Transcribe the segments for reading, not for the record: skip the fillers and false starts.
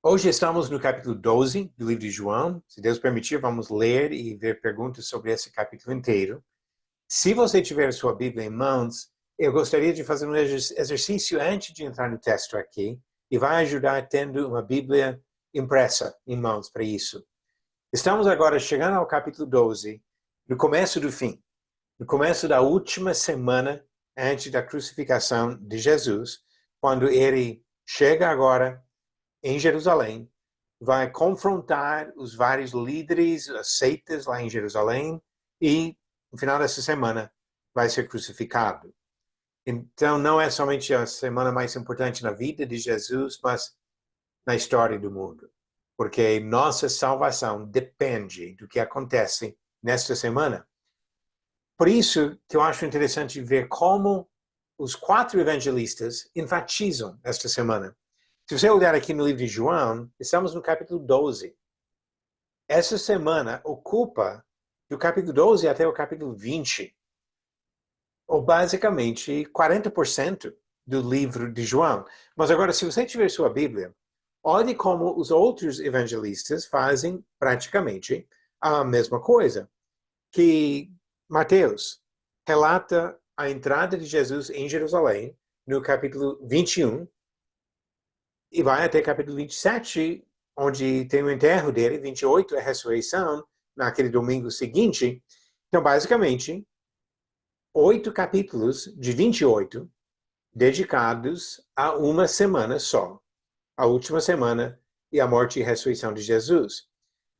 Hoje estamos no capítulo 12 do livro de João. Se Deus permitir, vamos ler e ver perguntas sobre esse capítulo inteiro. Se você tiver sua Bíblia em mãos, eu gostaria de fazer um exercício antes de entrar no texto aqui, e vai ajudar tendo uma Bíblia impressa em mãos para isso. Estamos agora chegando ao capítulo 12, no começo do fim, no começo da última semana antes da crucificação de Jesus, quando ele chega agora em Jerusalém, vai confrontar os vários líderes, as seitas lá em Jerusalém, e no final dessa semana vai ser crucificado. Então não é somente a semana mais importante na vida de Jesus, mas na história do mundo, porque nossa salvação depende do que acontece nesta semana. Por isso que eu acho interessante ver como os 4 evangelistas enfatizam esta semana. Se você olhar aqui no livro de João, estamos no capítulo 12. Essa semana ocupa do capítulo 12 até o capítulo 20, ou basicamente 40% do livro de João. Mas agora, se você tiver sua Bíblia, olhe como os outros evangelistas fazem praticamente a mesma coisa. Que Mateus relata a entrada de Jesus em Jerusalém no capítulo 21, e vai até capítulo 27, onde tem o enterro dele, 28 é a ressurreição, naquele domingo seguinte. Então, basicamente, 8 capítulos de 28 dedicados a uma semana só, a última semana e a morte e ressurreição de Jesus.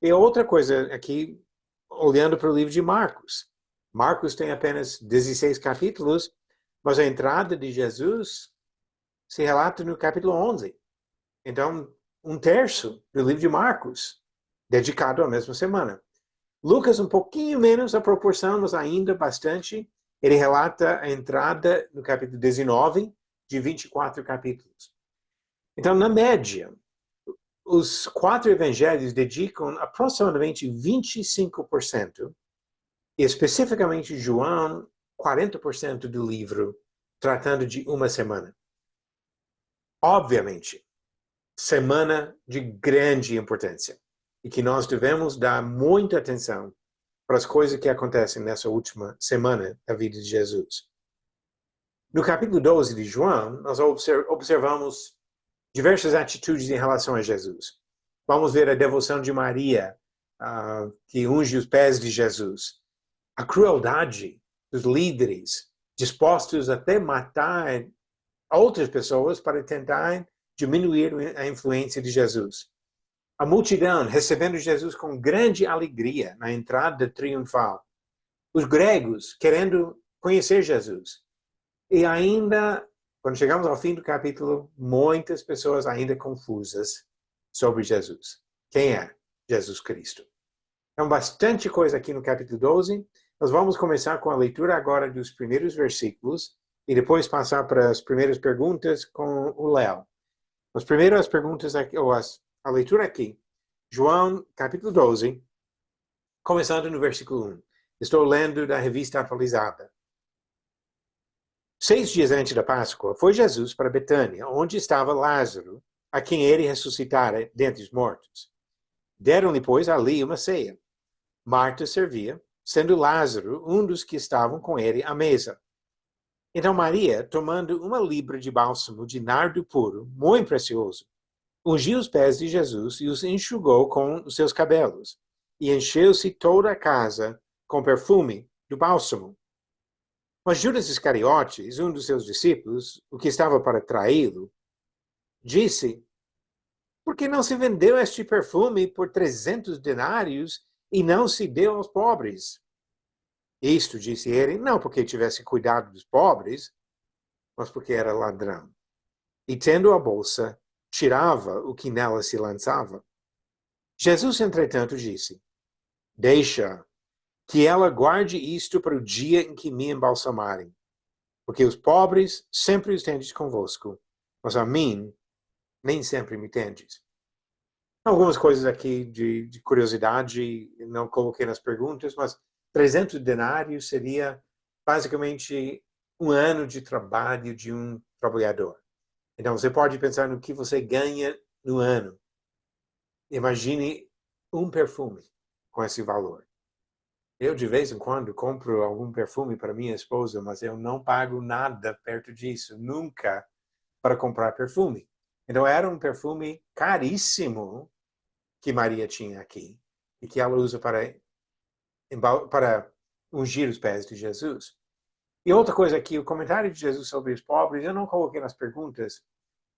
E outra coisa aqui, olhando para o livro de Marcos. Marcos tem apenas 16 capítulos, mas a entrada de Jesus se relata no capítulo 11. Então, 1/3 do livro de Marcos, dedicado à mesma semana. Lucas, um pouquinho menos a proporção, mas ainda bastante. Ele relata a entrada no capítulo 19, de 24 capítulos. Então, na média, os 4 evangelhos dedicam aproximadamente 25%, e especificamente João, 40% do livro, tratando de uma semana. Obviamente, semana de grande importância e que nós devemos dar muita atenção para as coisas que acontecem nessa última semana da vida de Jesus. No capítulo 12 de João, nós observamos diversas atitudes em relação a Jesus. Vamos ver a devoção de Maria, que unge os pés de Jesus. A crueldade dos líderes, dispostos até matar outras pessoas para tentar diminuir a influência de Jesus. A multidão recebendo Jesus com grande alegria na entrada triunfal. Os gregos querendo conhecer Jesus. E ainda, quando chegamos ao fim do capítulo, muitas pessoas ainda confusas sobre Jesus. Quem é Jesus Cristo? Então, bastante coisa aqui no capítulo 12. Nós vamos começar com a leitura agora dos primeiros versículos e depois passar para as primeiras perguntas com o Léo. Mas primeiro as perguntas aqui, ou a leitura aqui. João, capítulo 12, começando no versículo 1. Estou lendo da revista atualizada. 6 dias antes da Páscoa, foi Jesus para Betânia, onde estava Lázaro, a quem ele ressuscitara dentre os mortos. Deram-lhe, pois, ali uma ceia. Marta servia, sendo Lázaro um dos que estavam com ele à mesa. Então Maria, tomando uma libra de bálsamo de nardo puro, muito precioso, ungiu os pés de Jesus e os enxugou com os seus cabelos, e encheu-se toda a casa com perfume do bálsamo. Mas Judas Iscariotes, um dos seus discípulos, o que estava para traí-lo, disse: por que não se vendeu este perfume por 300 denários e não se deu aos pobres? Isto, disse ele, não porque tivesse cuidado dos pobres, mas porque era ladrão. E tendo a bolsa, tirava o que nela se lançava. Jesus, entretanto, disse: deixa que ela guarde isto para o dia em que me embalsamarem, porque os pobres sempre os tendes convosco, mas a mim nem sempre me tendes. Algumas coisas aqui de curiosidade, não coloquei nas perguntas, mas 300 denários seria basicamente um ano de trabalho de um trabalhador. Então, você pode pensar no que você ganha no ano. Imagine um perfume com esse valor. Eu, de vez em quando, compro algum perfume para minha esposa, mas eu não pago nada perto disso, nunca, para comprar perfume. Então, era um perfume caríssimo que Maria tinha aqui e que ela usa para ungir os pés de Jesus. E outra coisa aqui, o comentário de Jesus sobre os pobres, eu não coloquei nas perguntas,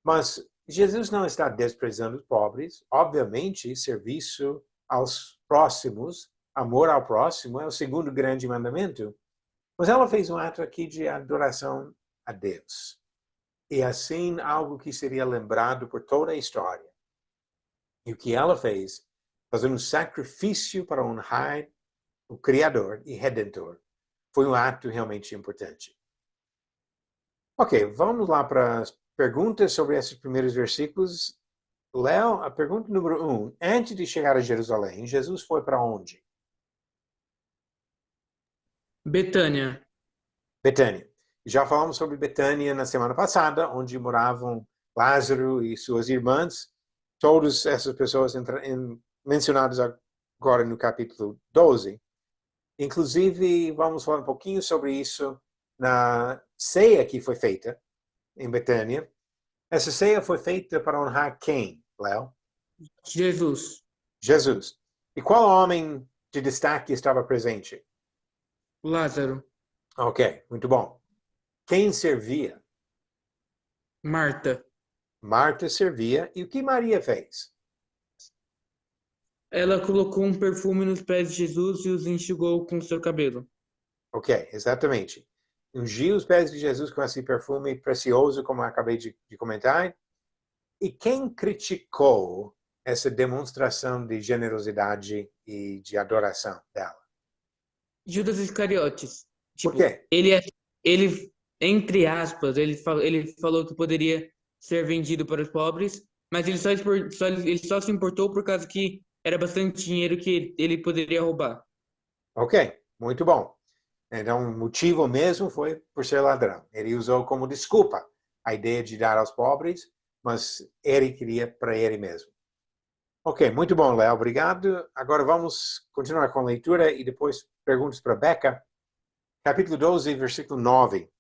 mas Jesus não está desprezando os pobres. Obviamente, serviço aos próximos, amor ao próximo, é o segundo grande mandamento. Mas ela fez um ato aqui de adoração a Deus. E assim, algo que seria lembrado por toda a história. E o que ela fez, fazendo um sacrifício para honrar o Criador e Redentor, foi um ato realmente importante. Ok, vamos lá para as perguntas sobre esses primeiros versículos. Léo, a pergunta número 1. Antes de chegar a Jerusalém, Jesus foi para onde? Betânia. Betânia. Já falamos sobre Betânia na semana passada, onde moravam Lázaro e suas irmãs. Todas essas pessoas mencionadas agora no capítulo 12. Inclusive, vamos falar um pouquinho sobre isso na ceia que foi feita em Betânia. Essa ceia foi feita para honrar quem, Léo? Jesus. Jesus. E qual homem de destaque estava presente? Lázaro. Ok, muito bom. Quem servia? Marta. Marta servia. E o que Maria fez? Ela colocou um perfume nos pés de Jesus e os enxugou com seu cabelo. Ok, exatamente. Ungiu os pés de Jesus com esse perfume precioso, como eu acabei de comentar. E quem criticou essa demonstração de generosidade e de adoração dela? Judas Iscariotes. Por Tipo, quê? ele, entre aspas, ele falou que poderia ser vendido para os pobres, mas ele só se importou por causa que era bastante dinheiro que ele poderia roubar. Ok, muito bom. Então, o motivo mesmo foi por ser ladrão. Ele usou como desculpa a ideia de dar aos pobres, mas ele queria para ele mesmo. Ok, muito bom, Léo, obrigado. Agora vamos continuar com a leitura e depois perguntas para Beca. Capítulo 12, versículo 9.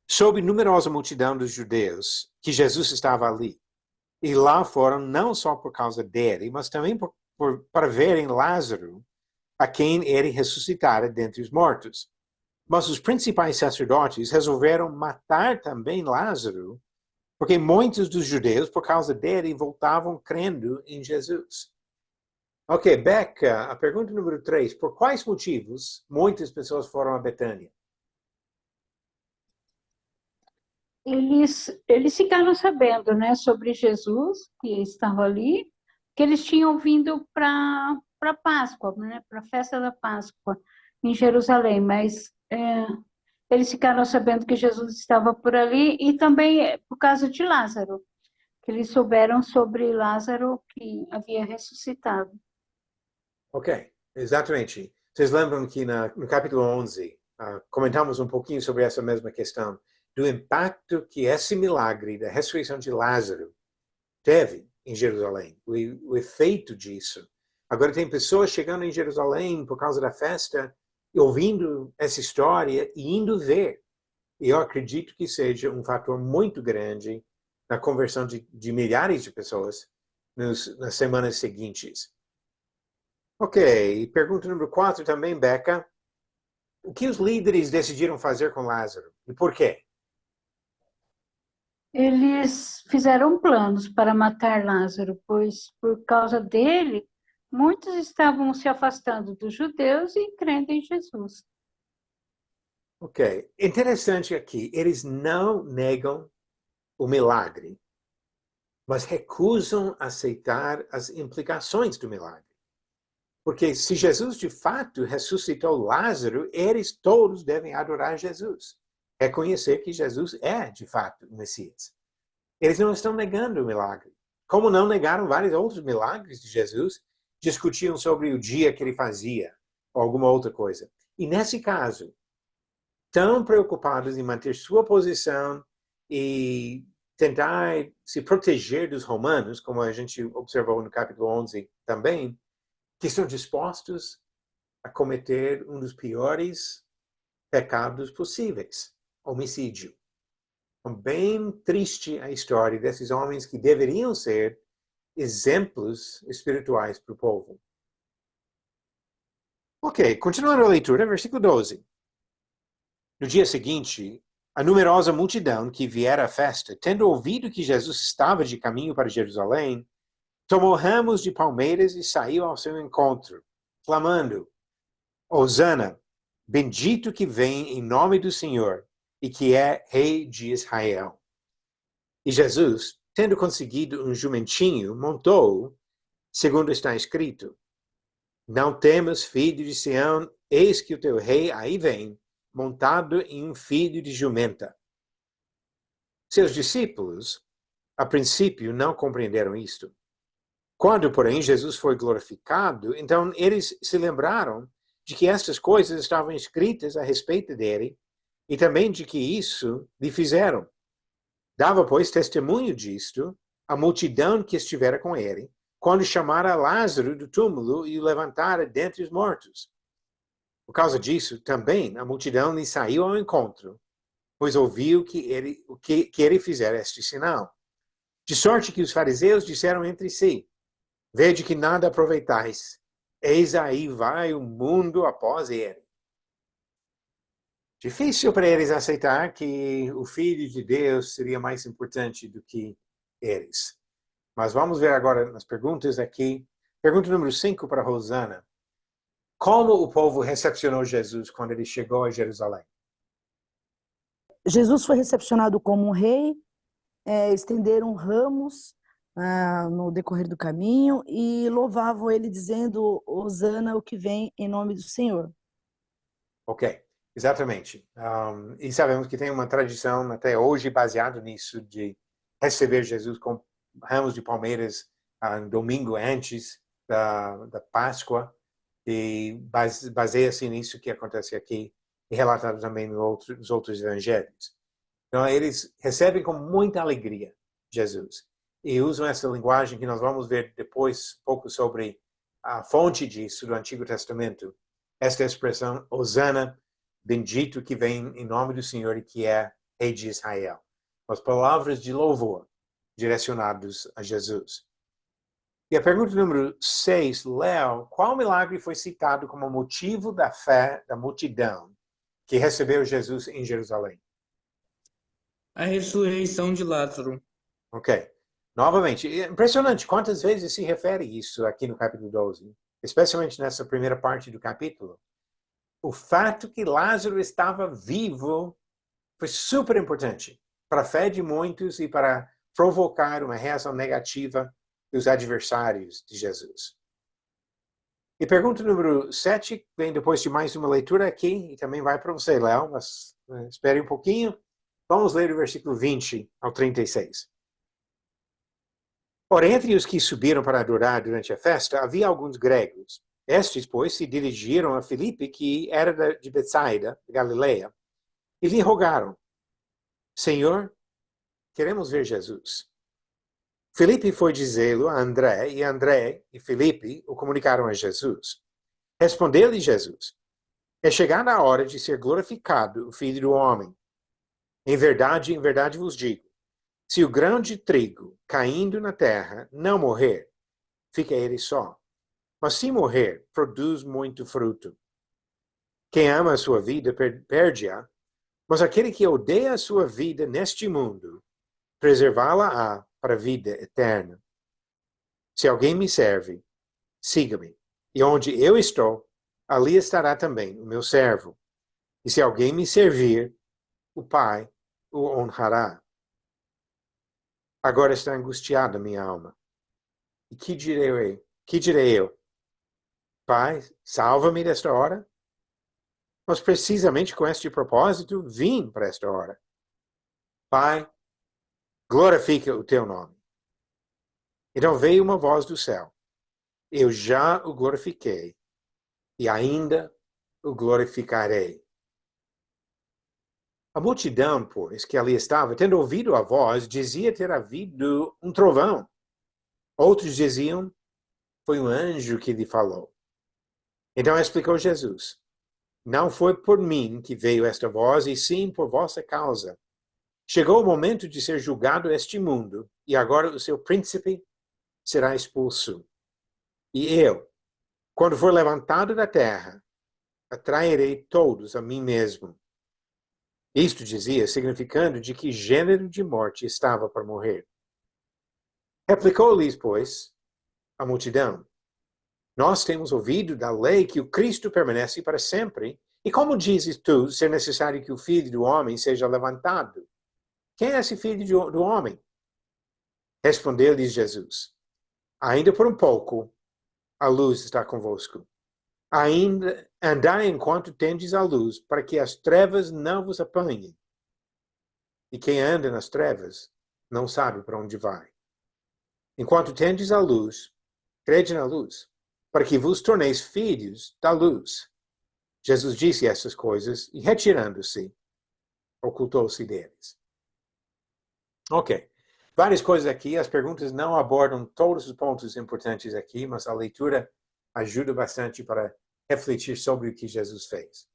Soube numerosa multidão dos judeus que Jesus estava ali. E lá foram não só por causa dele, mas também para verem Lázaro, a quem ele ressuscitara dentre os mortos. Mas os principais sacerdotes resolveram matar também Lázaro, porque muitos dos judeus, por causa dele, voltavam crendo em Jesus. Ok, Becca, a pergunta número 3. Por quais motivos muitas pessoas foram a Betânia? Eles ficaram sabendo, né, sobre Jesus, que estava ali, que eles tinham vindo para Páscoa, né, para a festa da Páscoa em Jerusalém, mas eles ficaram sabendo que Jesus estava por ali e também por causa de Lázaro, que eles souberam sobre Lázaro que havia ressuscitado. Ok, exatamente. Vocês lembram que no capítulo 11, comentamos um pouquinho sobre essa mesma questão, do impacto que esse milagre da ressurreição de Lázaro teve em Jerusalém, o efeito disso. Agora tem pessoas chegando em Jerusalém por causa da festa, ouvindo essa história e indo ver. E eu acredito que seja um fator muito grande na conversão de milhares de pessoas nas semanas seguintes. Ok, pergunta número 4 também, Becca. O que os líderes decidiram fazer com Lázaro e por quê? Eles fizeram planos para matar Lázaro, pois por causa dele, muitos estavam se afastando dos judeus e crendo em Jesus. Ok, interessante aqui, eles não negam o milagre, mas recusam aceitar as implicações do milagre. Porque se Jesus de fato ressuscitou Lázaro, eles todos devem adorar Jesus. Reconhecer que Jesus é de fato o Messias. Eles não estão negando o milagre. Como não negaram vários outros milagres de Jesus, discutiam sobre o dia que ele fazia, ou alguma outra coisa. E nesse caso, tão preocupados em manter sua posição e tentar se proteger dos romanos, como a gente observou no capítulo 11 também, que estão dispostos a cometer um dos piores pecados possíveis, homicídio. Então, bem triste a história desses homens que deveriam ser exemplos espirituais para o povo. Ok, continuando a leitura, versículo 12. No dia seguinte, a numerosa multidão que viera à festa, tendo ouvido que Jesus estava de caminho para Jerusalém, tomou ramos de palmeiras e saiu ao seu encontro, clamando: Hosana, bendito que vem em nome do Senhor e que é Rei de Israel. E Jesus, tendo conseguido um jumentinho, montou-o, segundo está escrito: Não temas, filho de Sião, eis que o teu rei aí vem, montado em um filho de jumenta. Seus discípulos, a princípio, não compreenderam isto. Quando, porém, Jesus foi glorificado, então eles se lembraram de que estas coisas estavam escritas a respeito dele e também de que isso lhe fizeram. Dava, pois, testemunho disto a multidão que estivera com ele, quando chamara Lázaro do túmulo e o levantara dentre os mortos. Por causa disso, também a multidão lhe saiu ao encontro, pois ouviu que ele fizera este sinal. De sorte que os fariseus disseram entre si: Vede que nada aproveitais, eis aí vai o mundo após ele. Difícil para eles aceitar que o Filho de Deus seria mais importante do que eles. Mas vamos ver agora nas perguntas aqui. Pergunta número 5 para Rosana. Como o povo recepcionou Jesus quando ele chegou a Jerusalém? Jesus foi recepcionado como um rei, estenderam ramos no decorrer do caminho e louvavam ele dizendo: Hosana, o que vem em nome do Senhor. Ok, exatamente. E sabemos que tem uma tradição até hoje baseada nisso de receber Jesus com ramos de palmeiras no domingo antes da Páscoa, e baseia-se nisso que acontece aqui e relatado também nos outros evangelhos. Então, eles recebem com muita alegria Jesus e usam essa linguagem que nós vamos ver depois um pouco sobre a fonte disso do Antigo Testamento. Esta expressão, Hosana, bendito que vem em nome do Senhor e que é Rei de Israel. As palavras de louvor direcionados a Jesus. E a pergunta número 6, Léo, qual milagre foi citado como motivo da fé da multidão que recebeu Jesus em Jerusalém? A ressurreição de Lázaro. Ok. Novamente, é impressionante quantas vezes se refere isso aqui no capítulo 12, especialmente nessa primeira parte do capítulo. O fato que Lázaro estava vivo foi super importante para a fé de muitos e para provocar uma reação negativa dos adversários de Jesus. E pergunta número 7 vem depois de mais uma leitura aqui, e também vai para você, Léo, mas espere um pouquinho. Vamos ler o versículo 20 ao 36. Ora, entre os que subiram para adorar durante a festa, havia alguns gregos. Estes, pois, se dirigiram a Filipe, que era de Betsaida, Galileia, e lhe rogaram: Senhor, queremos ver Jesus. Filipe foi dizê-lo a André, e André e Filipe o comunicaram a Jesus. Respondeu-lhe Jesus: É chegada a hora de ser glorificado o Filho do Homem. Em verdade vos digo, se o grão de trigo caindo na terra não morrer, fica ele só. Mas se morrer, produz muito fruto. Quem ama a sua vida perde-a, mas aquele que odeia a sua vida neste mundo, preservá-la-á para a vida eterna. Se alguém me serve, siga-me, e onde eu estou, ali estará também o meu servo. E se alguém me servir, o Pai o honrará. Agora está angustiada minha alma. E que direi eu? Pai, salva-me desta hora? Mas precisamente com este propósito vim para esta hora. Pai, glorifica o teu nome. Então veio uma voz do céu. Eu já o glorifiquei e ainda o glorificarei. A multidão, pois, que ali estava, tendo ouvido a voz, dizia ter havido um trovão. Outros diziam, foi um anjo que lhe falou. Então explicou Jesus, não foi por mim que veio esta voz, e sim por vossa causa. Chegou o momento de ser julgado este mundo, e agora o seu príncipe será expulso. E eu, quando for levantado da terra, atrairei todos a mim mesmo. Isto dizia, significando de que gênero de morte estava para morrer. Replicou-lhes, pois, a multidão, nós temos ouvido da lei que o Cristo permanece para sempre, e como dizes tu ser necessário que o Filho do Homem seja levantado? Quem é esse Filho do Homem? Respondeu-lhes Jesus, ainda por um pouco a luz está convosco. Ainda andai enquanto tendes a luz, para que as trevas não vos apanhem. E quem anda nas trevas não sabe para onde vai. Enquanto tendes a luz, crede na luz, para que vos torneis filhos da luz. Jesus disse essas coisas e, retirando-se, ocultou-se deles. Ok. Várias coisas aqui. As perguntas não abordam todos os pontos importantes aqui, mas a leitura ajuda bastante para refletir sobre o que Jesus fez.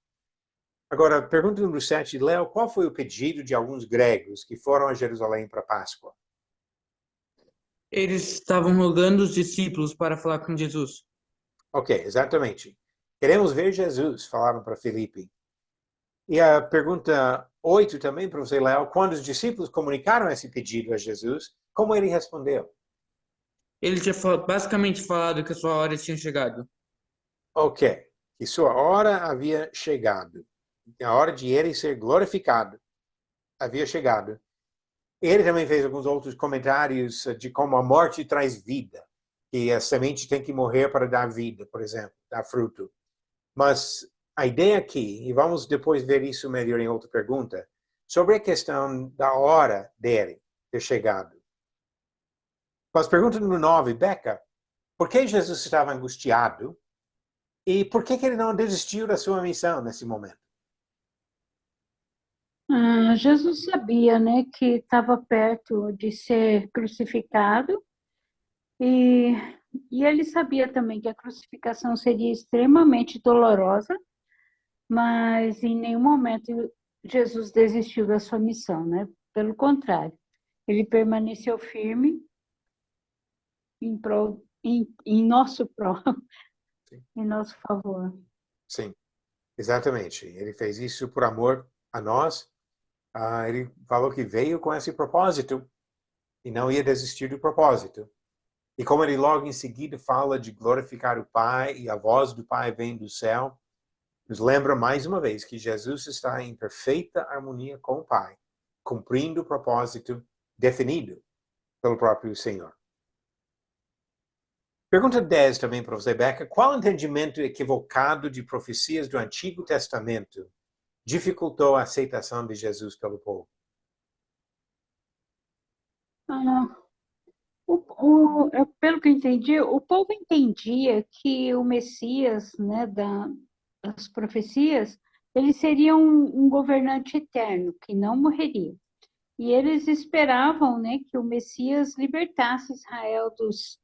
Agora, pergunta número 7. Léo, qual foi o pedido de alguns gregos que foram a Jerusalém para a Páscoa? Eles estavam rogando os discípulos para falar com Jesus. Ok, exatamente. Queremos ver Jesus, falaram para Filipe. E a pergunta 8 também para você, Léo. Quando os discípulos comunicaram esse pedido a Jesus, como ele respondeu? Ele tinha basicamente falado que a sua hora tinha chegado. Ok, que sua hora havia chegado. A hora de ele ser glorificado havia chegado. Ele também fez alguns outros comentários de como a morte traz vida. Que a semente tem que morrer para dar vida, por exemplo, dar fruto. Mas a ideia aqui, e vamos depois ver isso melhor em outra pergunta, sobre a questão da hora dele ter chegado. Mas pergunta número 9, Beca, por que Jesus estava angustiado e por que ele não desistiu da sua missão nesse momento? Jesus sabia, né, que estava perto de ser crucificado e, e ele sabia também que a crucificação seria extremamente dolorosa, mas em nenhum momento Jesus desistiu da sua missão, né? Pelo contrário, ele permaneceu firme em nosso Sim. em nosso favor. Sim, exatamente. Ele fez isso por amor a nós. Ele falou que veio com esse propósito e não ia desistir do propósito. E como ele logo em seguida fala de glorificar o Pai e a voz do Pai vem do céu, nos lembra mais uma vez que Jesus está em perfeita harmonia com o Pai, cumprindo o propósito definido pelo próprio Senhor. Pergunta 10 também para você, Beca. Qual entendimento equivocado de profecias do Antigo Testamento dificultou a aceitação de Jesus pelo povo? Pelo que eu entendi, o povo entendia que o Messias, né, das profecias, ele seria um governante eterno, que não morreria. E eles esperavam, né, que o Messias libertasse Israel dos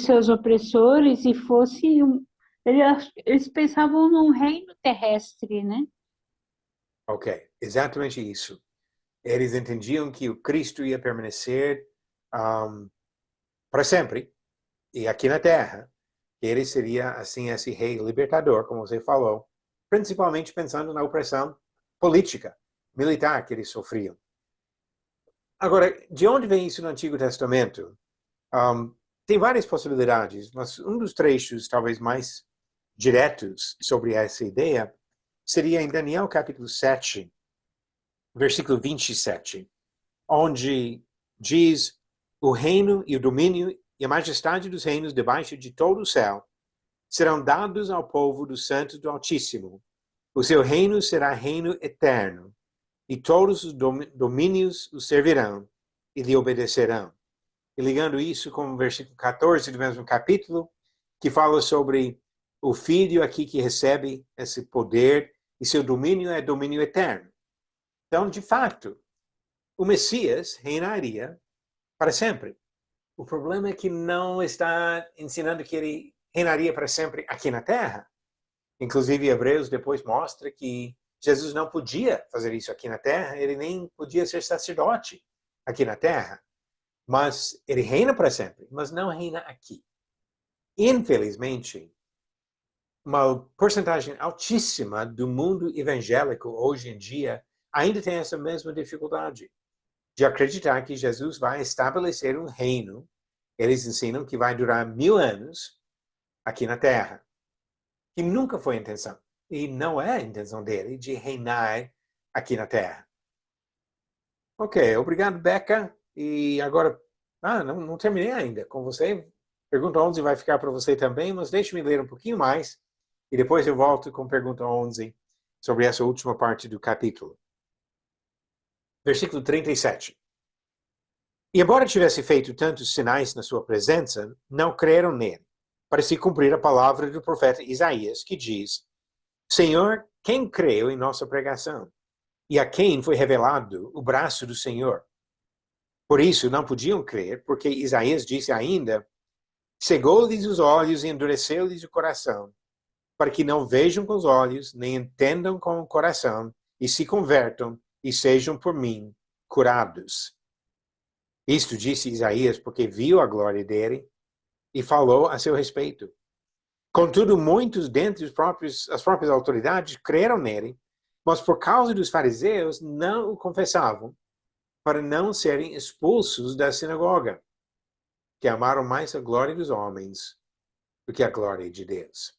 seus opressores e fosse eles pensavam num reino terrestre, né? Ok, exatamente isso. Eles entendiam que o Cristo ia permanecer para sempre, e aqui na Terra, ele seria, assim, esse rei libertador, como você falou, principalmente pensando na opressão política, militar que eles sofriam. Agora, de onde vem isso no Antigo Testamento? Tem várias possibilidades, mas um dos trechos talvez mais diretos sobre essa ideia seria em Daniel capítulo 7, versículo 27, onde diz: o reino e o domínio e a majestade dos reinos debaixo de todo o céu serão dados ao povo dos santos do Altíssimo. O seu reino será reino eterno, e todos os domínios o servirão e lhe obedecerão. E ligando isso com o versículo 14 do mesmo capítulo, que fala sobre o Filho aqui que recebe esse poder, e seu domínio é domínio eterno. Então, de fato, o Messias reinaria para sempre. O problema é que não está ensinando que ele reinaria para sempre aqui na Terra. Inclusive, Hebreus depois mostra que Jesus não podia fazer isso aqui na Terra, ele nem podia ser sacerdote aqui na Terra. Mas ele reina para sempre, mas não reina aqui. Infelizmente, uma porcentagem altíssima do mundo evangélico hoje em dia ainda tem essa mesma dificuldade de acreditar que Jesus vai estabelecer um reino. Eles ensinam que vai durar 1000 anos aqui na Terra, que nunca foi a intenção. E não é a intenção dele de reinar aqui na Terra. Ok, obrigado, Becca. E agora, não terminei ainda com você. Pergunta 11 vai ficar para você também, mas deixe-me ler um pouquinho mais. E depois eu volto com pergunta 11 sobre essa última parte do capítulo. Versículo 37. E embora tivesse feito tantos sinais na sua presença, não creram nele, para se cumprir a palavra do profeta Isaías, que diz: Senhor, quem creu em nossa pregação? E a quem foi revelado o braço do Senhor? Por isso não podiam crer, porque Isaías disse ainda: cegou-lhes os olhos e endureceu-lhes o coração, para que não vejam com os olhos, nem entendam com o coração, e se convertam, e sejam por mim curados. Isto disse Isaías porque viu a glória dele e falou a seu respeito. Contudo, muitos dentre as próprias autoridades creram nele, mas por causa dos fariseus não o confessavam, para não serem expulsos da sinagoga, que amaram mais a glória dos homens do que a glória de Deus.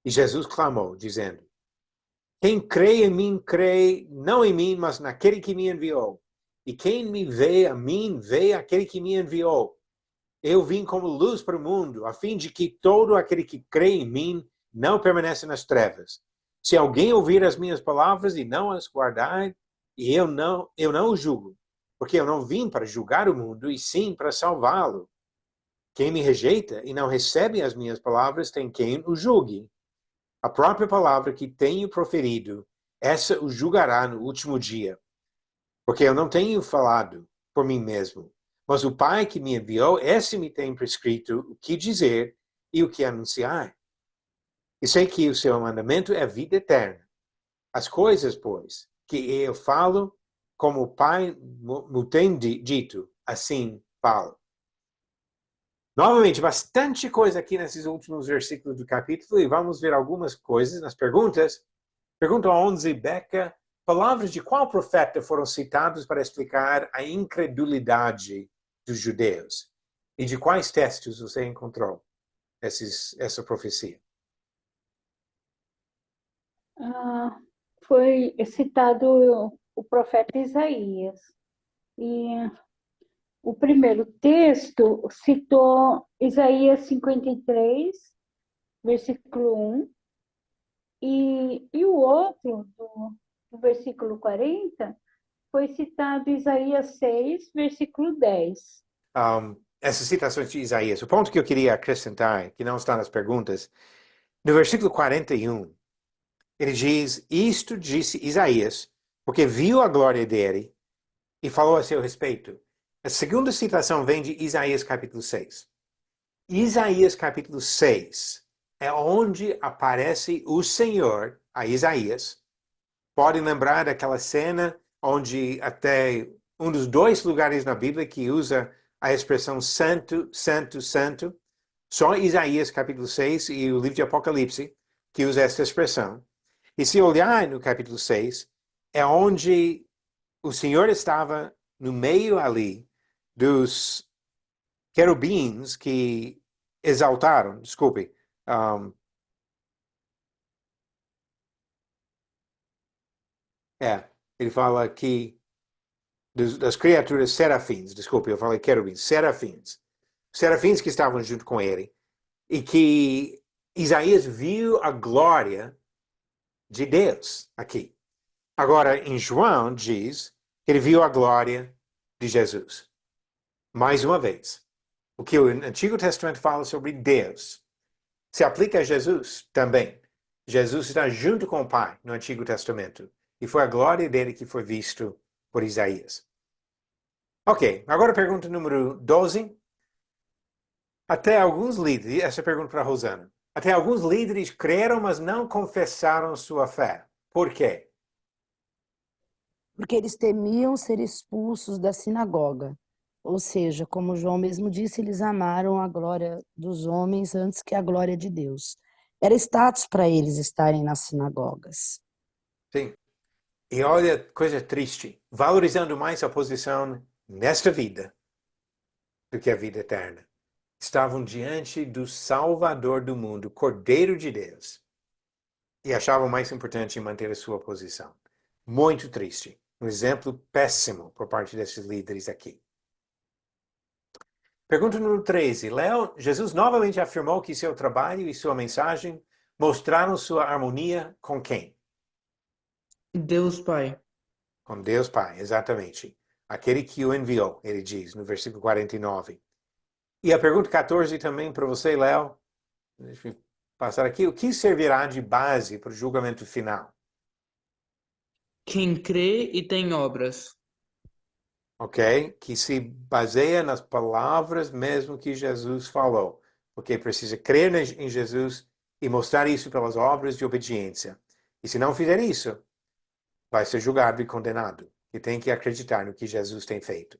E Jesus clamou, dizendo: quem crê em mim, crê não em mim, mas naquele que me enviou. E quem me vê a mim, vê aquele que me enviou. Eu vim como luz para o mundo, a fim de que todo aquele que crê em mim não permaneça nas trevas. Se alguém ouvir as minhas palavras e não as guardar, eu não o julgo, porque eu não vim para julgar o mundo, e sim para salvá-lo. Quem me rejeita e não recebe as minhas palavras tem quem o julgue. A própria palavra que tenho proferido, essa o julgará no último dia. Porque eu não tenho falado por mim mesmo, mas o Pai que me enviou, esse me tem prescrito o que dizer e o que anunciar. E sei que o seu mandamento é vida eterna. As coisas, pois, que eu falo, como o Pai me tem dito, assim falo. Novamente, bastante coisa aqui nesses últimos versículos do capítulo, e vamos ver algumas coisas nas perguntas. Pergunta 11, Becca: palavras de qual profeta foram citados para explicar a incredulidade dos judeus? E de quais textos você encontrou essa profecia? Foi citado o profeta Isaías. E o primeiro texto citou Isaías 53, versículo 1, e o outro, do versículo 40, foi citado Isaías 6, versículo 10. Essas citações de Isaías, o ponto que eu queria acrescentar, que não está nas perguntas, no versículo 41, ele diz: isto disse Isaías, porque viu a glória dele e falou a seu respeito. A segunda citação vem de Isaías capítulo 6. Isaías capítulo 6 é onde aparece o Senhor a Isaías. Podem lembrar daquela cena onde até um dos 2 lugares na Bíblia que usa a expressão santo, santo, santo. Só Isaías capítulo 6 e o livro de Apocalipse que usa essa expressão. E se olhar no capítulo 6, é onde o Senhor estava no meio ali dos querubins que exaltaram, desculpe, ele fala aqui das criaturas serafins, desculpe, eu falei querubins, serafins que estavam junto com ele, e que Isaías viu a glória de Deus aqui. Agora, em João, diz que ele viu a glória de Jesus. Mais uma vez, o que o Antigo Testamento fala sobre Deus se aplica a Jesus também. Jesus está junto com o Pai no Antigo Testamento. e foi a glória dele que foi visto por Isaías. Ok, agora pergunta número 12. Até alguns líderes, essa pergunta para a Rosana. Até alguns líderes creram, mas não confessaram sua fé. Por quê? Porque eles temiam ser expulsos da sinagoga. Ou seja, como João mesmo disse, eles amaram a glória dos homens antes que a glória de Deus. Era status para eles estarem nas sinagogas. Sim. E olha, coisa triste, valorizando mais a posição nesta vida do que a vida eterna. Estavam diante do Salvador do mundo, Cordeiro de Deus, e achavam mais importante manter a sua posição. Muito triste. Um exemplo péssimo por parte desses líderes aqui. Pergunta número 13. Léo, Jesus novamente afirmou que seu trabalho e sua mensagem mostraram sua harmonia com quem? Deus Pai. Com Deus Pai, exatamente. Aquele que o enviou, ele diz no versículo 49. E a pergunta 14 também para você, Léo. Deixa eu passar aqui. O que servirá de base para o julgamento final? Quem crê e tem obras. Ok? Que se baseia nas palavras mesmo que Jesus falou. Porque precisa crer em Jesus e mostrar isso pelas obras de obediência. E se não fizer isso, vai ser julgado e condenado. E tem que acreditar no que Jesus tem feito.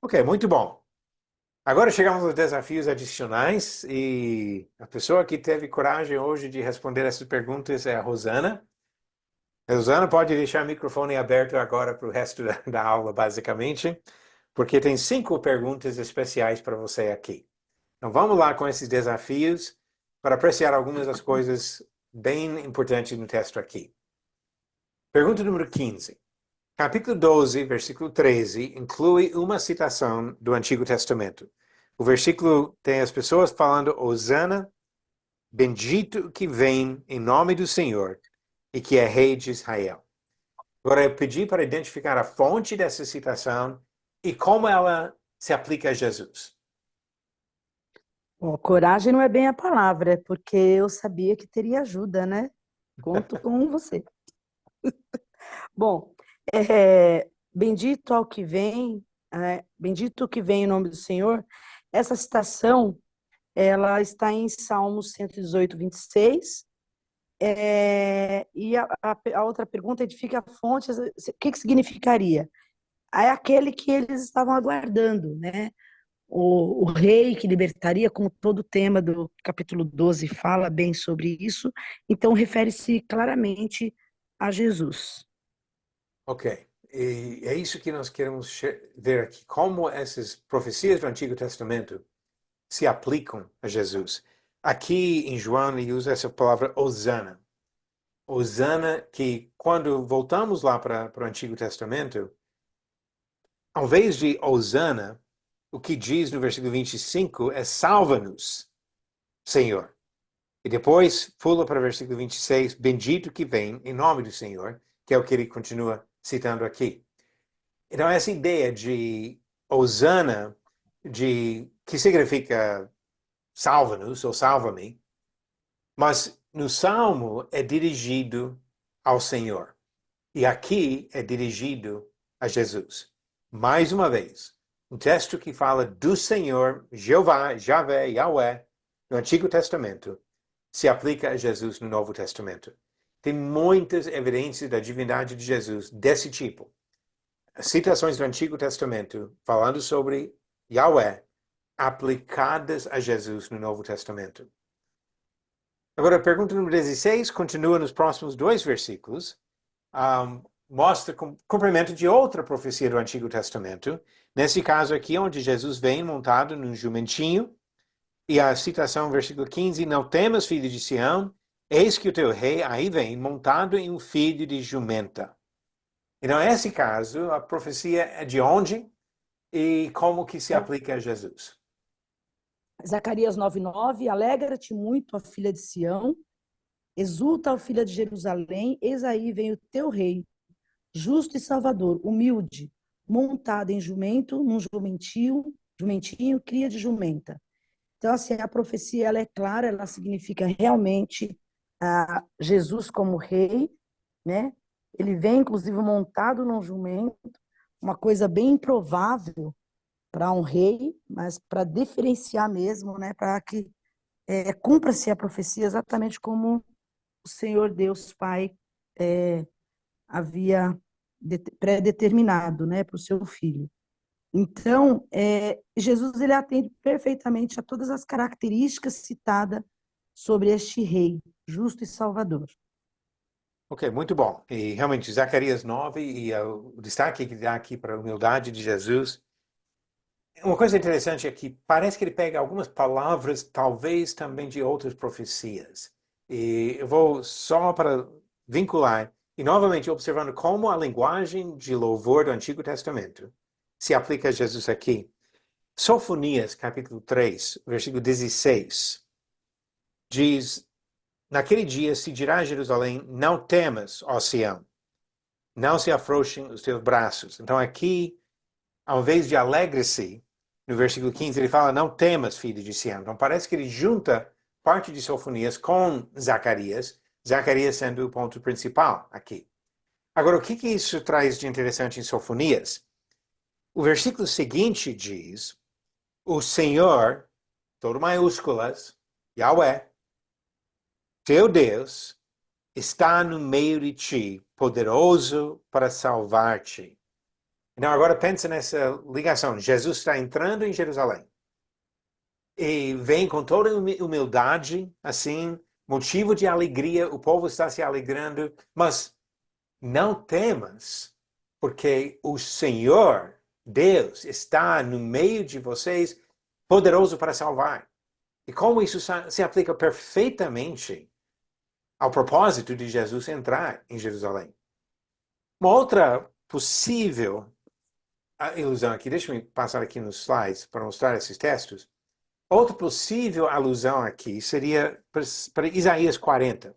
Ok, muito bom. Agora chegamos aos desafios adicionais e a pessoa que teve coragem hoje de responder essas perguntas é a Rosana. A Rosana pode deixar o microfone aberto agora para o resto da aula, basicamente, porque tem 5 perguntas especiais para você aqui. Então vamos lá com esses desafios para apreciar algumas das coisas bem importantes no texto aqui. Pergunta número 15. Capítulo 12, versículo 13, inclui uma citação do Antigo Testamento. O versículo tem as pessoas falando, Hosana, bendito que vem em nome do Senhor e que é rei de Israel. Agora eu pedi para identificar a fonte dessa citação e como ela se aplica a Jesus. Bom, coragem não é bem a palavra, é porque eu sabia que teria ajuda, né? Conto com você. Bom, bendito ao que vem, bendito o que vem em nome do Senhor. Essa citação, ela está em Salmos 118, 26. E a outra pergunta edifica a fonte, o que significaria? É aquele que eles estavam aguardando, né? O rei que libertaria, como todo o tema do capítulo 12 fala bem sobre isso, então refere-se claramente a Jesus. Ok. E é isso que nós queremos ver aqui. Como essas profecias do Antigo Testamento se aplicam a Jesus. Aqui em João ele usa essa palavra Hosana. Hosana que quando voltamos lá para o Antigo Testamento, ao invés de Hosana, o que diz no versículo 25 é salva-nos, Senhor. E depois pula para o versículo 26, bendito que vem em nome do Senhor, que é o que ele continua citando aqui. Então essa ideia de Hosana, que significa salva-nos ou salva-me, mas no Salmo é dirigido ao Senhor. E aqui é dirigido a Jesus. Mais uma vez, um texto que fala do Senhor, Jeová, Javé, Yahweh, no Antigo Testamento, se aplica a Jesus no Novo Testamento. Tem muitas evidências da divindade de Jesus desse tipo. Citações do Antigo Testamento falando sobre Yahweh aplicadas a Jesus no Novo Testamento. Agora, a pergunta número 16 continua nos próximos 2 versículos. Mostra cumprimento de outra profecia do Antigo Testamento. Nesse caso aqui, onde Jesus vem montado num jumentinho. E a citação, versículo 15, não temas, filho de Sião, eis que o teu rei aí vem, montado em um filho de jumenta. Então, nesse caso, a profecia é de onde e como que se aplica a Jesus? Zacarias 9:9, alegra-te muito, ó filha de Sião, exulta, ó filha de Jerusalém, eis aí vem o teu rei, justo e salvador, humilde, montado em jumento, num jumentinho, cria de jumenta. Então, assim, a profecia, ela é clara, ela significa realmente Jesus como rei, né? Ele vem, inclusive, montado num jumento, uma coisa bem improvável para um rei, mas para diferenciar mesmo, né, para que cumpra-se a profecia exatamente como o Senhor Deus Pai havia pré-determinado, né, para o seu filho. Então, Jesus ele atende perfeitamente a todas as características citadas sobre este rei, justo e salvador. Ok, muito bom. E realmente, Zacarias 9 e o destaque que dá aqui para a humildade de Jesus. Uma coisa interessante é que parece que ele pega algumas palavras, talvez também de outras profecias. E eu vou só para vincular, e novamente observando como a linguagem de louvor do Antigo Testamento se aplica a Jesus aqui. Sofonias, capítulo 3, versículo 16, diz: Naquele dia se dirá a Jerusalém, não temas, ó Sião, não se afrouxem os teus braços. Então aqui, ao invés de alegre-se, no versículo 15 ele fala, não temas, filho de Sião. Então parece que ele junta parte de Sofonias com Zacarias, Zacarias sendo o ponto principal aqui. Agora, o que isso traz de interessante em Sofonias? O versículo seguinte diz, o Senhor, todo maiúsculas, Yahweh, teu Deus, está no meio de ti, poderoso para salvar-te. Então, agora pensa nessa ligação. Jesus está entrando em Jerusalém. E vem com toda humildade, assim, motivo de alegria, o povo está se alegrando, mas não temas, porque o Senhor, Deus, está no meio de vocês, poderoso para salvar. E como isso se aplica perfeitamente ao propósito de Jesus entrar em Jerusalém. Uma outra possível ilusão aqui, deixa eu passar aqui nos slides para mostrar esses textos. Outra possível alusão aqui seria para Isaías 40.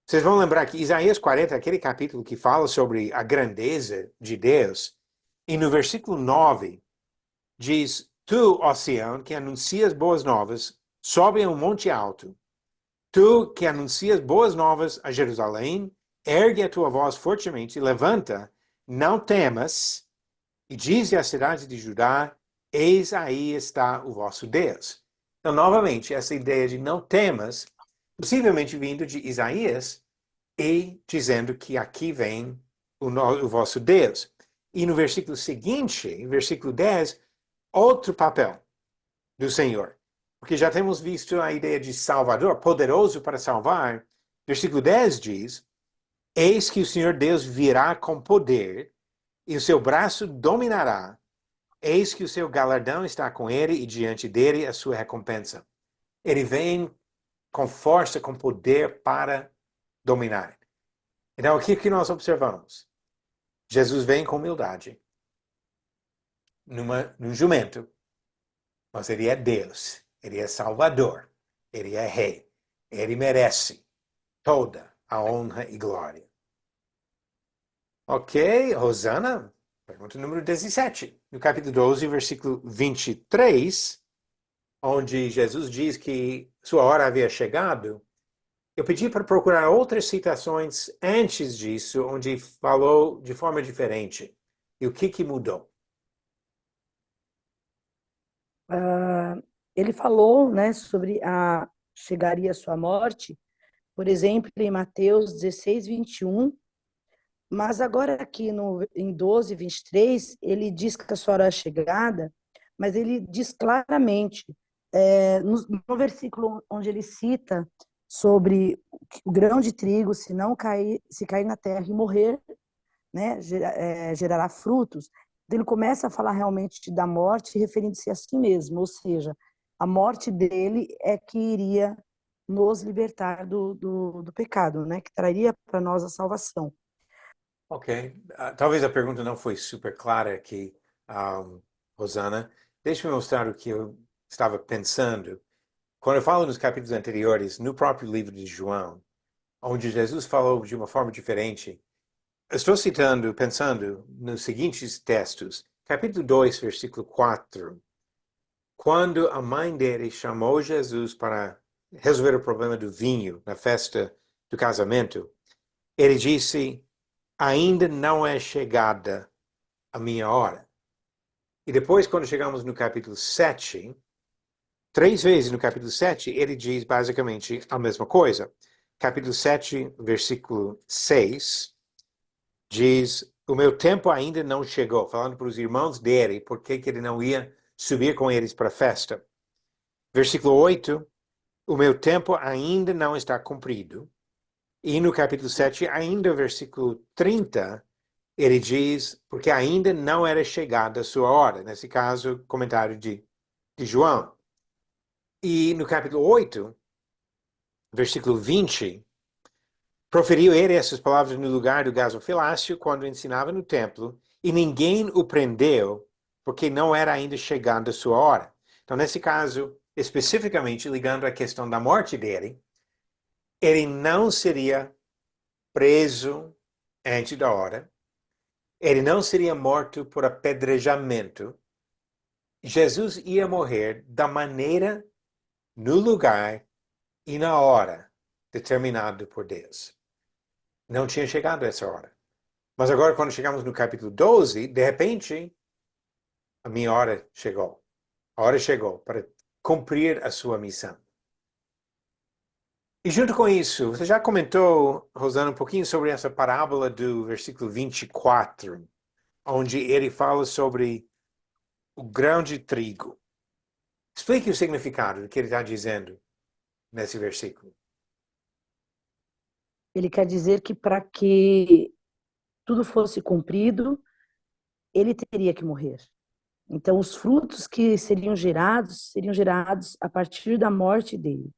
Vocês vão lembrar que Isaías 40 é aquele capítulo que fala sobre a grandeza de Deus. E no versículo 9 diz, tu, ó Sião, que anuncias boas novas, sobe a um monte alto. Tu que anuncias boas novas a Jerusalém, ergue a tua voz fortemente, levanta, não temas, e dize à cidade de Judá, eis aí está o vosso Deus. Então, novamente, essa ideia de não temas, possivelmente vindo de Isaías, e dizendo que aqui vem o vosso Deus. E no versículo seguinte, versículo 10, outro papel do Senhor. Porque já temos visto a ideia de Salvador, poderoso para salvar. Versículo 10 diz, eis que o Senhor Deus virá com poder, e o seu braço dominará. Eis que o seu galardão está com ele, e diante dele a sua recompensa. Ele vem com força, com poder para dominar. Então, o que nós observamos? Jesus vem com humildade, num jumento, mas ele é Deus, ele é Salvador, ele é Rei, ele merece toda a honra e glória. Ok, Rosana, pergunta número 17, no capítulo 12, versículo 23, onde Jesus diz que sua hora havia chegado. Eu pedi para procurar outras citações antes disso, onde falou de forma diferente. E o que mudou? Ele falou, né, sobre chegaria a sua morte, por exemplo, em Mateus 16, 21, mas agora aqui em 12, 23, ele diz que a sua hora é chegada, mas ele diz claramente, no versículo onde ele cita sobre o grão de trigo, se cair na terra e morrer, né, gerará frutos. Então, ele começa a falar realmente da morte, referindo-se a si mesmo, ou seja, a morte dele é que iria nos libertar do pecado, né, que traria para nós a salvação. Ok. Talvez a pergunta não foi super clara aqui, Rosana. Deixa-me mostrar o que eu estava pensando. Quando eu falo nos capítulos anteriores, no próprio livro de João, onde Jesus falou de uma forma diferente, eu estou pensando nos seguintes textos. Capítulo 2, versículo 4. Quando a mãe dele chamou Jesus para resolver o problema do vinho na festa do casamento, ele disse, ainda não é chegada a minha hora. E depois, quando chegamos no capítulo 7, 3 vezes no capítulo 7, ele diz basicamente a mesma coisa. Capítulo 7, versículo 6, diz: o meu tempo ainda não chegou, falando para os irmãos dele, por que ele não ia subir com eles para a festa. Versículo 8, o meu tempo ainda não está cumprido. E no capítulo 7, ainda versículo 30, ele diz, porque ainda não era chegada a sua hora. Nesse caso, comentário de João. E no capítulo 8, versículo 20, proferiu ele essas palavras no lugar do gasofilácio quando ensinava no templo, e ninguém o prendeu, porque não era ainda chegada a sua hora. Então, nesse caso, especificamente ligando à questão da morte dele, ele não seria preso antes da hora, ele não seria morto por apedrejamento. Jesus ia morrer da maneira, no lugar e na hora determinado por Deus. Não tinha chegado a essa hora. Mas agora, quando chegamos no capítulo 12, de repente, a minha hora chegou. A hora chegou para cumprir a sua missão. E junto com isso, você já comentou, Rosana, um pouquinho sobre essa parábola do versículo 24, onde ele fala sobre o grão de trigo. Explique o significado do que ele está dizendo nesse versículo. Ele quer dizer que para que tudo fosse cumprido, ele teria que morrer. Então, os frutos que seriam gerados a partir da morte dele.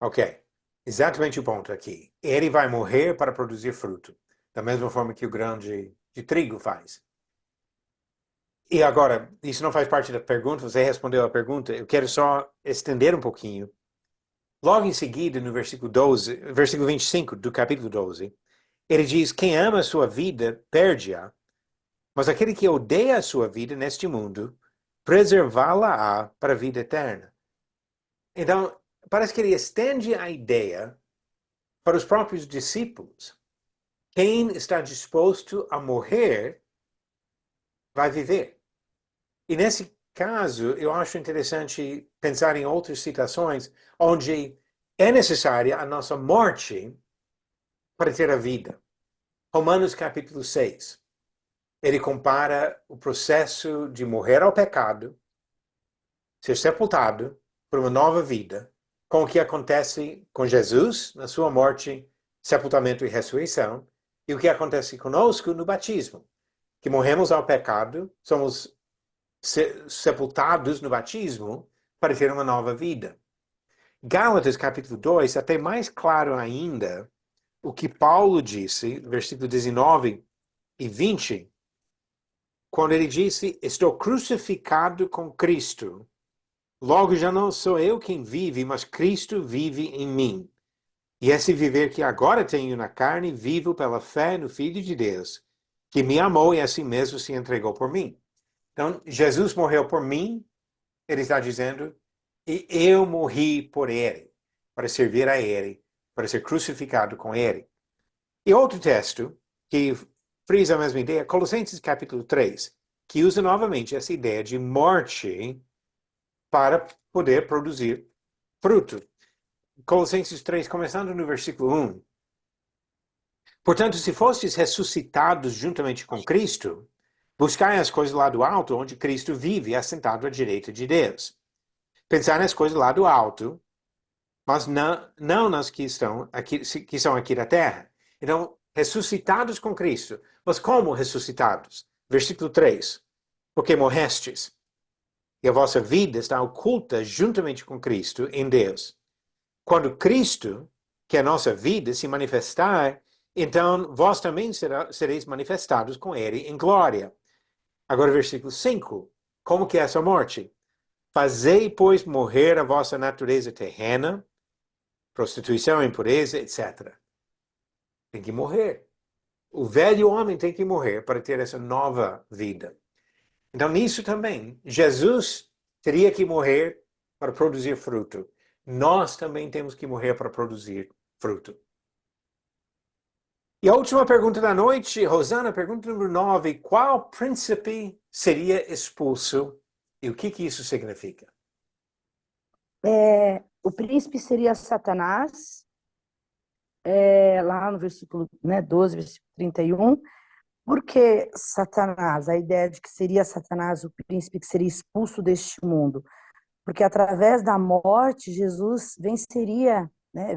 Ok, exatamente o ponto aqui. Ele vai morrer para produzir fruto, da mesma forma que o grão de trigo faz. E agora, isso não faz parte da pergunta, você respondeu a pergunta, eu quero só estender um pouquinho. Logo em seguida, no versículo 12, versículo 25 do capítulo 12, ele diz: quem ama a sua vida, perde-a, mas aquele que odeia a sua vida neste mundo, preservá-la-á para a vida eterna. Então, parece que ele estende a ideia para os próprios discípulos. Quem está disposto a morrer, vai viver. E nesse caso, eu acho interessante pensar em outras citações onde é necessária a nossa morte para ter a vida. Romanos capítulo 6. Ele compara o processo de morrer ao pecado, ser sepultado por uma nova vida, com o que acontece com Jesus na sua morte, sepultamento e ressurreição, e o que acontece conosco no batismo, que morremos ao pecado, somos sepultados no batismo para ter uma nova vida. Gálatas capítulo 2, até mais claro ainda, o que Paulo disse, versículo 19 e 20, quando ele disse: estou crucificado com Cristo, logo já não sou eu quem vive, mas Cristo vive em mim. E esse viver que agora tenho na carne, vivo pela fé no Filho de Deus, que me amou e assim mesmo se entregou por mim. Então, Jesus morreu por mim, ele está dizendo, e eu morri por ele, para servir a ele, para ser crucificado com ele. E outro texto que frisa a mesma ideia, Colossenses capítulo 3, que usa novamente essa ideia de morte para poder produzir fruto. Colossenses 3, começando no versículo 1. Portanto, se fostes ressuscitados juntamente com Cristo, buscai as coisas lá do alto, onde Cristo vive, assentado à direita de Deus. Pensar nas coisas lá do alto, mas não nas que são aqui da terra. Então, ressuscitados com Cristo. Mas como ressuscitados? Versículo 3. Porque morrestes, e a vossa vida está oculta juntamente com Cristo em Deus. Quando Cristo, que é a nossa vida, se manifestar, então vós também sereis manifestados com Ele em glória. Agora, versículo 5. Como que é essa morte? Fazei, pois, morrer a vossa natureza terrena, prostituição, impureza, etc. Tem que morrer. O velho homem tem que morrer para ter essa nova vida. Então, nisso também, Jesus teria que morrer para produzir fruto. Nós também temos que morrer para produzir fruto. E a última pergunta da noite, Rosana, pergunta número 9. Qual príncipe seria expulso e o que isso significa? O príncipe seria Satanás, lá no versículo 12, versículo 31. Por que Satanás? A ideia de que seria Satanás o príncipe que seria expulso deste mundo. Porque através da morte, Jesus venceria,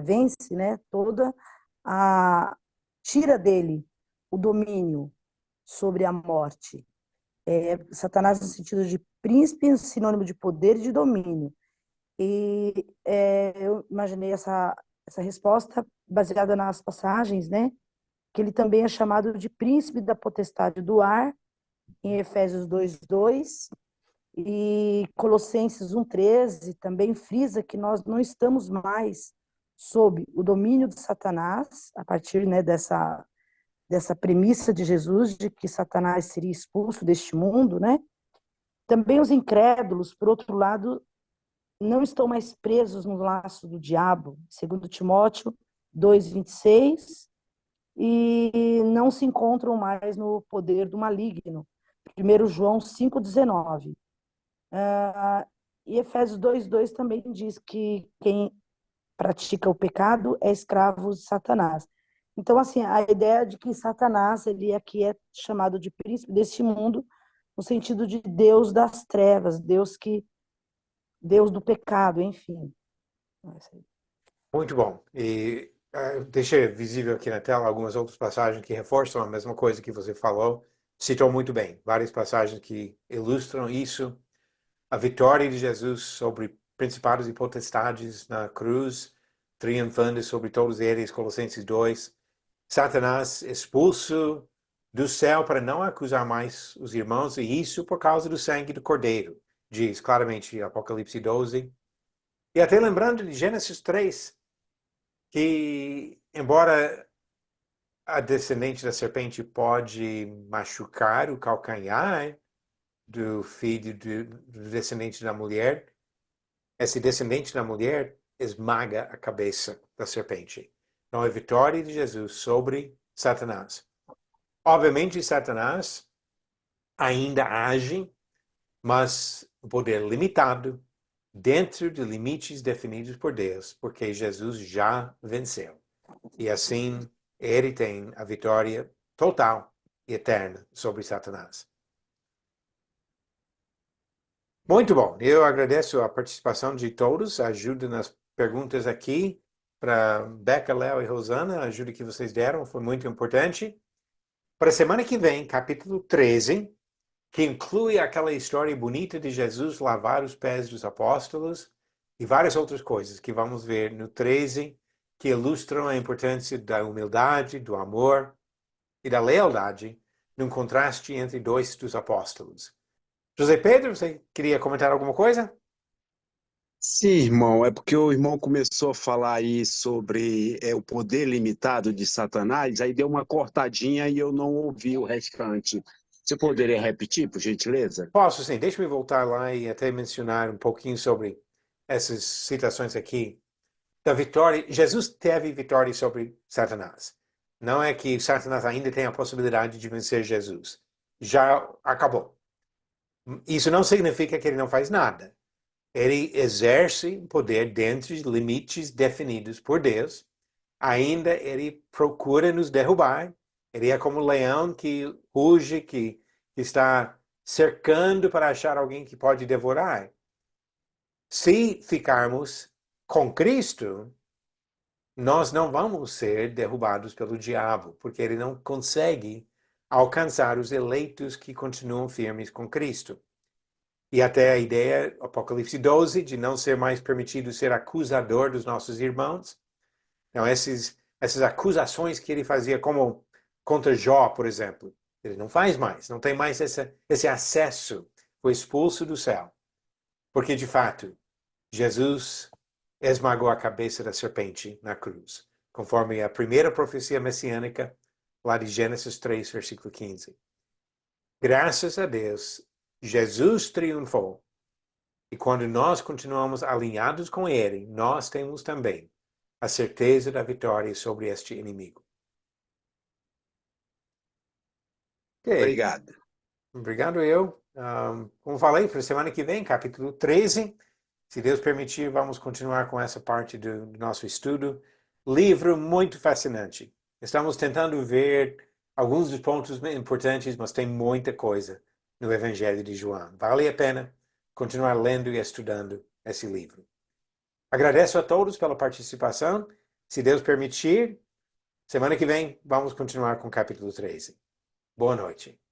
vence, toda a... tira dele o domínio sobre a morte. Satanás no sentido de príncipe, sinônimo de poder e de domínio. E eu imaginei essa resposta baseada nas passagens, que ele também é chamado de príncipe da potestade do ar, em Efésios 2:2, e Colossenses 1:13 também frisa que nós não estamos mais sob o domínio de Satanás, a partir dessa premissa de Jesus, de que Satanás seria expulso deste mundo, Também os incrédulos, por outro lado, não estão mais presos no laço do diabo, segundo Timóteo 2:26, e não se encontram mais no poder do maligno, 1 João 5:19. E Efésios 2:2 também diz que quem pratica o pecado é escravo de Satanás. Então, assim, a ideia de que Satanás, ele aqui é chamado de príncipe deste mundo, no sentido de Deus das trevas, Deus do pecado, enfim. Muito bom. E deixei visível aqui na tela algumas outras passagens que reforçam a mesma coisa que você falou. Citou muito bem. Várias passagens que ilustram isso. A vitória de Jesus sobre principados e potestades na cruz, triunfando sobre todos eles, Colossenses 2. Satanás expulso do céu para não acusar mais os irmãos, e isso por causa do sangue do Cordeiro, diz claramente Apocalipse 12. E até lembrando de Gênesis 3, que embora a descendente da serpente pode machucar o calcanhar do filho do descendente da mulher, esse descendente da mulher esmaga a cabeça da serpente. Então, a vitória de Jesus sobre Satanás. Obviamente, Satanás ainda age, mas um poder limitado, dentro de limites definidos por Deus, porque Jesus já venceu. E assim, ele tem a vitória total e eterna sobre Satanás. Muito bom. Eu agradeço a participação de todos, a ajuda nas perguntas aqui para Beca, Léo e Rosana, a ajuda que vocês deram foi muito importante. Para a semana que vem, capítulo 13, que inclui aquela história bonita de Jesus lavar os pés dos apóstolos e várias outras coisas que vamos ver no 13, que ilustram a importância da humildade, do amor e da lealdade num contraste entre dois dos apóstolos. José Pedro, você queria comentar alguma coisa? Sim, irmão, é porque o irmão começou a falar aí sobre o poder limitado de Satanás, aí deu uma cortadinha e eu não ouvi o restante. Você poderia repetir, por gentileza? Posso, sim. Deixa-me voltar lá e até mencionar um pouquinho sobre essas citações aqui. Da vitória, Jesus teve vitória sobre Satanás. Não é que Satanás ainda tem a possibilidade de vencer Jesus. Já acabou. Isso não significa que ele não faz nada. Ele exerce poder dentro de limites definidos por Deus. Ainda ele procura nos derrubar. Ele é como um leão que ruge, que está cercando para achar alguém que pode devorar. Se ficarmos com Cristo, nós não vamos ser derrubados pelo diabo, porque ele não consegue alcançar os eleitos que continuam firmes com Cristo. E até a ideia, Apocalipse 12, de não ser mais permitido ser acusador dos nossos irmãos. Então, essas acusações que ele fazia, como contra Jó, por exemplo, ele não faz mais, não tem mais esse acesso, foi expulso do céu. Porque, de fato, Jesus esmagou a cabeça da serpente na cruz, conforme a primeira profecia messiânica, lá de Gênesis 3, versículo 15. Graças a Deus, Jesus triunfou. E quando nós continuamos alinhados com Ele, nós temos também a certeza da vitória sobre este inimigo. Ok, Obrigado. obrigado eu. Como falei, para a semana que vem, capítulo 13. Se Deus permitir, vamos continuar com essa parte do nosso estudo. Livro muito fascinante. Estamos tentando ver alguns dos pontos importantes, mas tem muita coisa no Evangelho de João. Vale a pena continuar lendo e estudando esse livro. Agradeço a todos pela participação. Se Deus permitir, semana que vem vamos continuar com o capítulo 13. Boa noite.